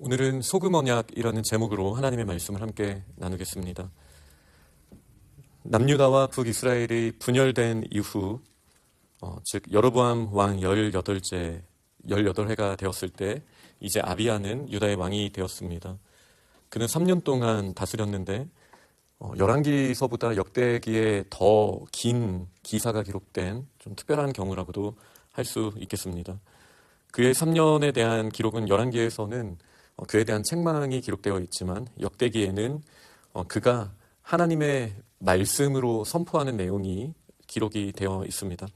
오늘은 소금 언약이라는 제목으로 하나님의 말씀을 함께 나누겠습니다. 남유다와 북이스라엘이 분열된 이후 즉 여로보암 왕 18회가 되었을 때 이제 아비야는 유다의 왕이 되었습니다. 그는 3년 동안 다스렸는데 열왕기서보다 역대기에 더 긴 기사가 기록된 좀 특별한 경우라고도 할 수 있겠습니다. 그의 3년에 대한 기록은 열왕기에서는 그에 대한 책망이 기록되어 있지만 역대기에는 그가 하나님의 말씀으로 선포하는 내용이 기록이 되어 있습니다.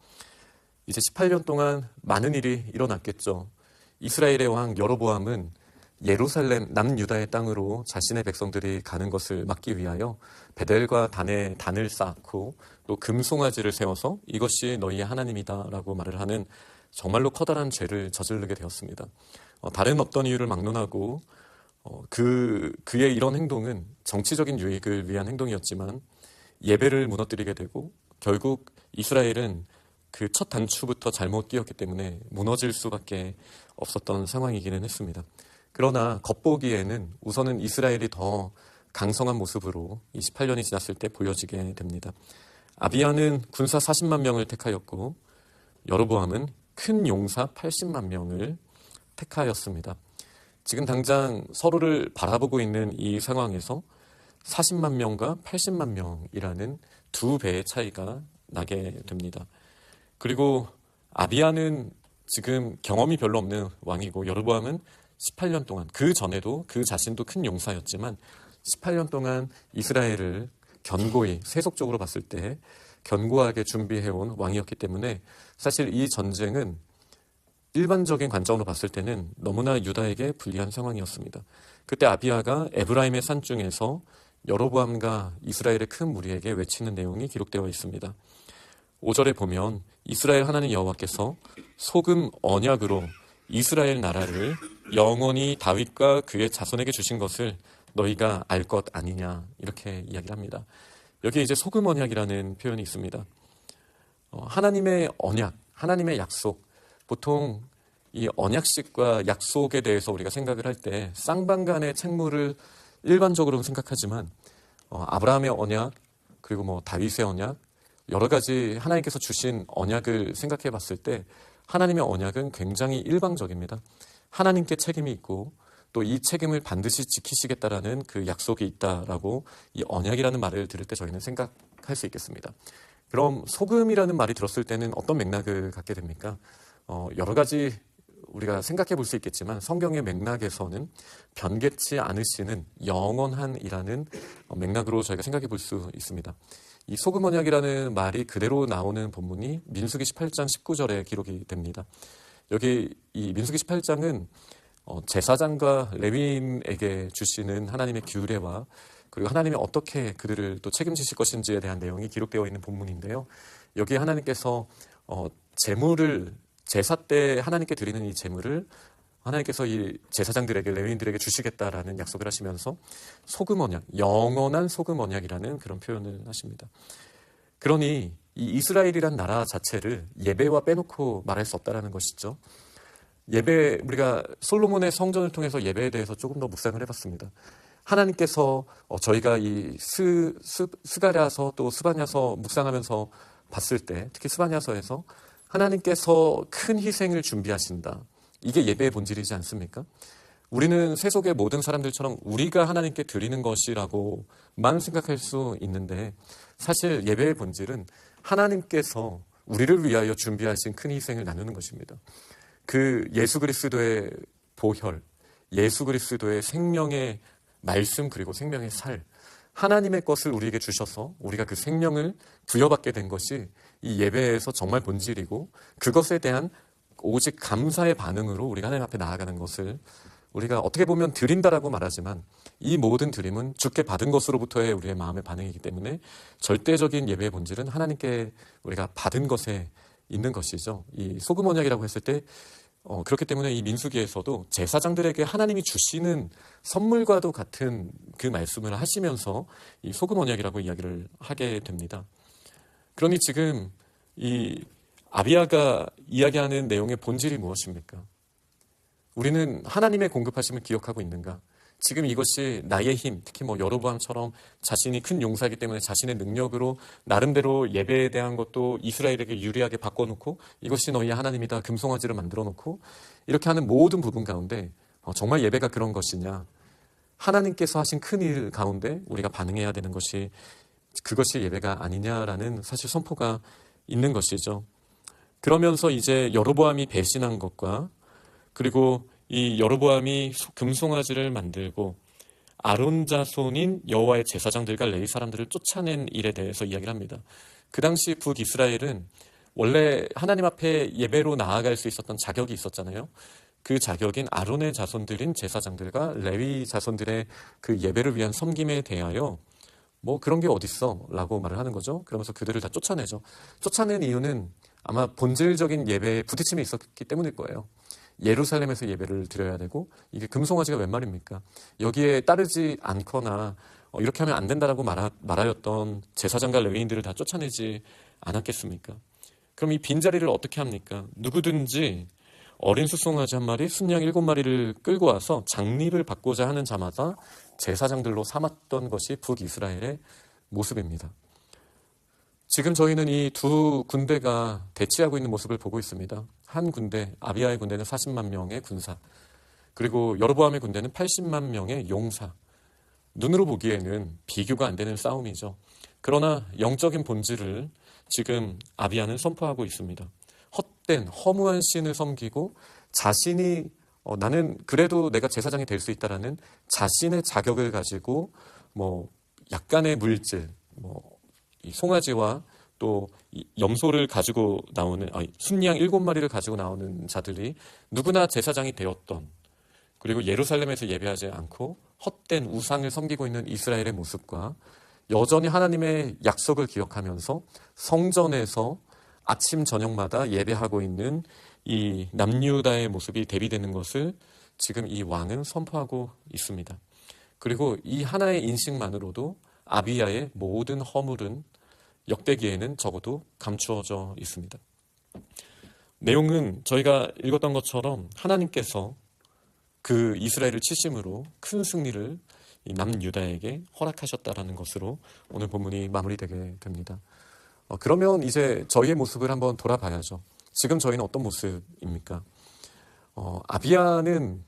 이제 18년 동안 많은 일이 일어났겠죠. 이스라엘의 왕 여로보암은 예루살렘 남유다의 땅으로 자신의 백성들이 가는 것을 막기 위하여 베델과 단에 단을 쌓고 또 금송아지를 세워서 이것이 너희의 하나님이다라고 말을 하는 정말로 커다란 죄를 저지르게 되었습니다. 다른 어떤 이유를 막론하고 그의 이런 행동은 정치적인 유익을 위한 행동이었지만 예배를 무너뜨리게 되고 결국 이스라엘은 그 첫 단추부터 잘못 끼었기 때문에 무너질 수밖에 없었던 상황이기는 했습니다. 그러나 겉보기에는 우선은 이스라엘이 더 강성한 모습으로 28년이 지났을 때 보여지게 됩니다. 아비야는 군사 40만 명을 택하였고 여로보암은 큰 용사 80만 명을 택하였습니다. 지금 당장 서로를 바라보고 있는 이 상황에서 40만 명과 80만 명이라는 두 배의 차이가 나게 됩니다. 그리고 아비야는 지금 경험이 별로 없는 왕이고 여로보암은 18년 동안, 그 전에도 그 자신도 큰 용사였지만 18년 동안 이스라엘을 견고히 세속적으로 봤을 때 견고하게 준비해온 왕이었기 때문에 사실 이 전쟁은 일반적인 관점으로 봤을 때는 너무나 유다에게 불리한 상황이었습니다. 그때 아비야가 에브라임의 산중에서 여로보암과 이스라엘의 큰 무리에게 외치는 내용이 기록되어 있습니다. 5절에 보면 이스라엘 하나님 여호와께서 소금 언약으로 이스라엘 나라를 영원히 다윗과 그의 자손에게 주신 것을 너희가 알 것 아니냐 이렇게 이야기를 합니다. 여기에 이제 소금 언약이라는 표현이 있습니다. 하나님의 언약, 하나님의 약속, 보통 이 언약식과 약속에 대해서 우리가 생각을 할 때 쌍방간의 책무를 일반적으로는 생각하지만 아브라함의 언약 그리고 다윗의 언약 여러 가지 하나님께서 주신 언약을 생각해 봤을 때 하나님의 언약은 굉장히 일방적입니다. 하나님께 책임이 있고 또 이 책임을 반드시 지키시겠다라는 그 약속이 있다라고 이 언약이라는 말을 들을 때 저희는 생각할 수 있겠습니다. 그럼 소금이라는 말이 들었을 때는 어떤 맥락을 갖게 됩니까? 여러 가지 우리가 생각해 볼 수 있겠지만 성경의 맥락에서는 변개치 않으시는 영원한이라는 맥락으로 저희가 생각해 볼 수 있습니다. 이 소금 언약이라는 말이 그대로 나오는 본문이 민수기 18장 19절에 기록이 됩니다. 여기 이 민수기 18장은 제사장과 레위인에게 주시는 하나님의 규례와 그리고 하나님이 어떻게 그들을 또 책임지실 것인지에 대한 내용이 기록되어 있는 본문인데요. 여기에 하나님께서 제물을 제사 때 하나님께 드리는 이 제물을 하나님께서 이 제사장들에게 레위인들에게 주시겠다라는 약속을 하시면서 소금 언약, 영원한 소금 언약이라는 그런 표현을 하십니다. 그러니 이 이스라엘이란 나라 자체를 예배와 빼놓고 말할 수 없다라는 것이죠. 예배, 우리가 솔로몬의 성전을 통해서 예배에 대해서 조금 더 묵상을 해봤습니다. 하나님께서 저희가 이 스가랴서 또 스바냐서 묵상하면서 봤을 때 특히 스바냐서에서 하나님께서 큰 희생을 준비하신다. 이게 예배의 본질이지 않습니까? 우리는 세속의 모든 사람들처럼 우리가 하나님께 드리는 것이라고만 생각할 수 있는데 사실 예배의 본질은 하나님께서 우리를 위하여 준비하신 큰 희생을 나누는 것입니다. 그 예수 그리스도의 보혈, 예수 그리스도의 생명의 말씀 그리고 생명의 살, 하나님의 것을 우리에게 주셔서 우리가 그 생명을 부여받게 된 것이 이 예배에서 정말 본질이고 그것에 대한 오직 감사의 반응으로 우리가 하나님 앞에 나아가는 것을 우리가 어떻게 보면 드린다라고 말하지만 이 모든 드림은 주께 받은 것으로부터의 우리의 마음의 반응이기 때문에 절대적인 예배의 본질은 하나님께 우리가 받은 것에 있는 것이죠. 이 소금 언약이라고 했을 때 그렇기 때문에 이 민수기에서도 제사장들에게 하나님이 주시는 선물과도 같은 그 말씀을 하시면서 이 소금 언약이라고 이야기를 하게 됩니다. 그러니 지금 이 아비야가 이야기하는 내용의 본질이 무엇입니까? 우리는 하나님의 공급하심을 기억하고 있는가? 지금 이것이 나의 힘, 특히 여로보암처럼 자신이 큰 용사이기 때문에 자신의 능력으로 나름대로 예배에 대한 것도 이스라엘에게 유리하게 바꿔놓고 이것이 너희의 하나님이다, 금송아지를 만들어 놓고 이렇게 하는 모든 부분 가운데 정말 예배가 그런 것이냐? 하나님께서 하신 큰 일 가운데 우리가 반응해야 되는 것이 그것이 예배가 아니냐라는 사실 선포가 있는 것이죠. 그러면서 이제 여로보암이 배신한 것과 그리고 이 여로보암이 금송아지를 만들고 아론 자손인 여호와의 제사장들과 레위 사람들을 쫓아낸 일에 대해서 이야기를 합니다. 그 당시 북이스라엘은 원래 하나님 앞에 예배로 나아갈 수 있었던 자격이 있었잖아요. 그 자격인 아론의 자손들인 제사장들과 레위 자손들의 그 예배를 위한 섬김에 대하여 그런 게 어딨어? 라고 말을 하는 거죠. 그러면서 그들을 다 쫓아내죠. 쫓아낸 이유는 아마 본질적인 예배에 부딪힘이 있었기 때문일 거예요. 예루살렘에서 예배를 드려야 되고 이게 금송아지가 웬 말입니까? 여기에 따르지 않거나 이렇게 하면 안 된다라고 말하였던 제사장과 레위인들을 다 쫓아내지 않았겠습니까? 그럼 이 빈자리를 어떻게 합니까? 누구든지 어린 숫송아지 한 마리, 순양 7마리를 끌고 와서 장립을 받고자 하는 자마다 제사장들로 삼았던 것이 북이스라엘의 모습입니다. 지금 저희는 이 두 군대가 대치하고 있는 모습을 보고 있습니다. 한 군대, 아비야의 군대는 40만 명의 군사, 그리고 여로보암의 군대는 80만 명의 용사. 눈으로 보기에는 비교가 안 되는 싸움이죠. 그러나 영적인 본질을 지금 아비야는 선포하고 있습니다. 헛된 허무한 신을 섬기고 자신이 나는 그래도 내가 제사장이 될 수 있다라는 자신의 자격을 가지고 약간의 물질, 이 송아지와 또 염소를 가지고 나오는 순양 7마리를 가지고 나오는 자들이 누구나 제사장이 되었던, 그리고 예루살렘에서 예배하지 않고 헛된 우상을 섬기고 있는 이스라엘의 모습과 여전히 하나님의 약속을 기억하면서 성전에서 아침 저녁마다 예배하고 있는 이 남유다의 모습이 대비되는 것을 지금 이 왕은 선포하고 있습니다. 그리고 이 하나의 인식만으로도 아비야의 모든 허물은 역대기에는 적어도 감추어져 있습니다. 내용은 저희가 읽었던 것처럼 하나님께서 그 이스라엘을 치심으로 큰 승리를 이 남유다에게 허락하셨다라는 것으로 오늘 본문이 마무리되게 됩니다. 그러면 이제 저희의 모습을 한번 돌아봐야죠. 지금 저희는 어떤 모습입니까? 아비야는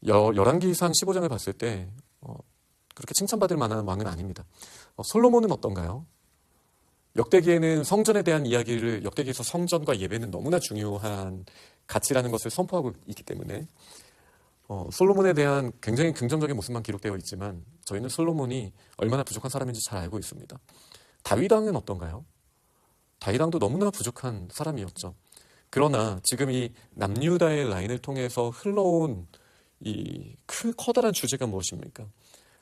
열왕기상 15장을 봤을 때 그렇게 칭찬받을 만한 왕은 아닙니다. 솔로몬은 어떤가요? 역대기에는 성전에 대한 이야기를, 역대기에서 성전과 예배는 너무나 중요한 가치라는 것을 선포하고 있기 때문에 솔로몬에 대한 굉장히 긍정적인 모습만 기록되어 있지만 저희는 솔로몬이 얼마나 부족한 사람인지 잘 알고 있습니다. 다윗 왕은 어떤가요? 다윗 왕도 너무나 부족한 사람이었죠. 그러나 지금 이 남유다의 라인을 통해서 흘러온 이 커다란 주제가 무엇입니까?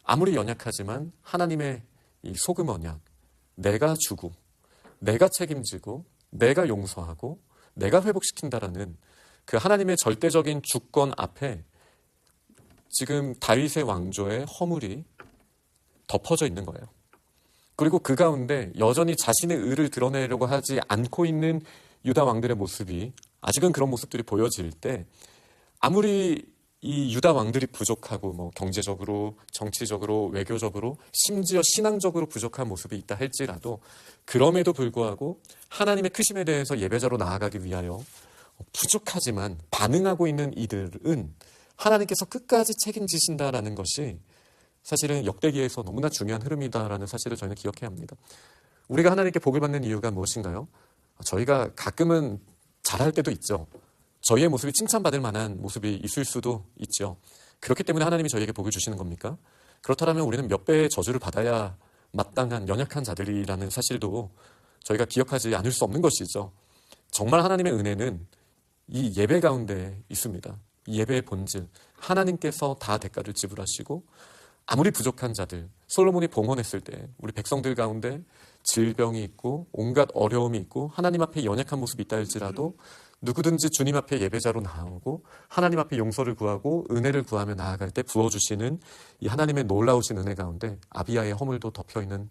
아무리 연약하지만 하나님의 이 소금 언약, 내가 주고 내가 책임지고 내가 용서하고 내가 회복시킨다라는 그 하나님의 절대적인 주권 앞에 지금 다윗의 왕조의 허물이 덮어져 있는 거예요. 그리고 그 가운데 여전히 자신의 의를 드러내려고 하지 않고 있는 유다 왕들의 모습이, 아직은 그런 모습들이 보여질 때 아무리 이 유다 왕들이 부족하고 경제적으로, 정치적으로, 외교적으로, 심지어 신앙적으로 부족한 모습이 있다 할지라도 그럼에도 불구하고 하나님의 크심에 대해서 예배자로 나아가기 위하여 부족하지만 반응하고 있는 이들은 하나님께서 끝까지 책임지신다라는 것이 사실은 역대기에서 너무나 중요한 흐름이다라는 사실을 저희는 기억해야 합니다. 우리가 하나님께 복을 받는 이유가 무엇인가요? 저희가 가끔은 잘할 때도 있죠. 저희의 모습이 칭찬받을 만한 모습이 있을 수도 있죠. 그렇기 때문에 하나님이 저희에게 복을 주시는 겁니까? 그렇다면 우리는 몇 배의 저주를 받아야 마땅한 연약한 자들이라는 사실도 저희가 기억하지 않을 수 없는 것이죠. 정말 하나님의 은혜는 이 예배 가운데 있습니다. 이 예배의 본질, 하나님께서 다 대가를 지불하시고 아무리 부족한 자들, 솔로몬이 봉헌했을 때 우리 백성들 가운데 질병이 있고 온갖 어려움이 있고 하나님 앞에 연약한 모습이 있다 할지라도 누구든지 주님 앞에 예배자로 나오고 하나님 앞에 용서를 구하고 은혜를 구하며 나아갈 때 부어주시는 이 하나님의 놀라우신 은혜 가운데 아비야의 허물도 덮여있는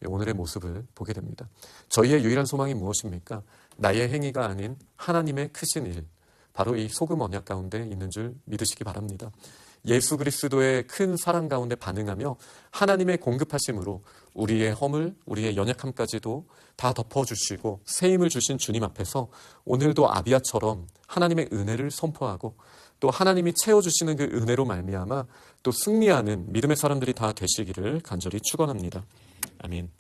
오늘의 모습을 보게 됩니다. 저희의 유일한 소망이 무엇입니까? 나의 행위가 아닌 하나님의 크신 일, 바로 이 소금 언약 가운데 있는 줄 믿으시기 바랍니다. 예수 그리스도의 큰 사랑 가운데 반응하며 하나님의 공급하심으로 우리의 허물, 우리의 연약함까지도 다 덮어주시고 새 힘을 주신 주님 앞에서 오늘도 아비아처럼 하나님의 은혜를 선포하고 또 하나님이 채워주시는 그 은혜로 말미암아 또 승리하는 믿음의 사람들이 다 되시기를 간절히 축원합니다. 아멘.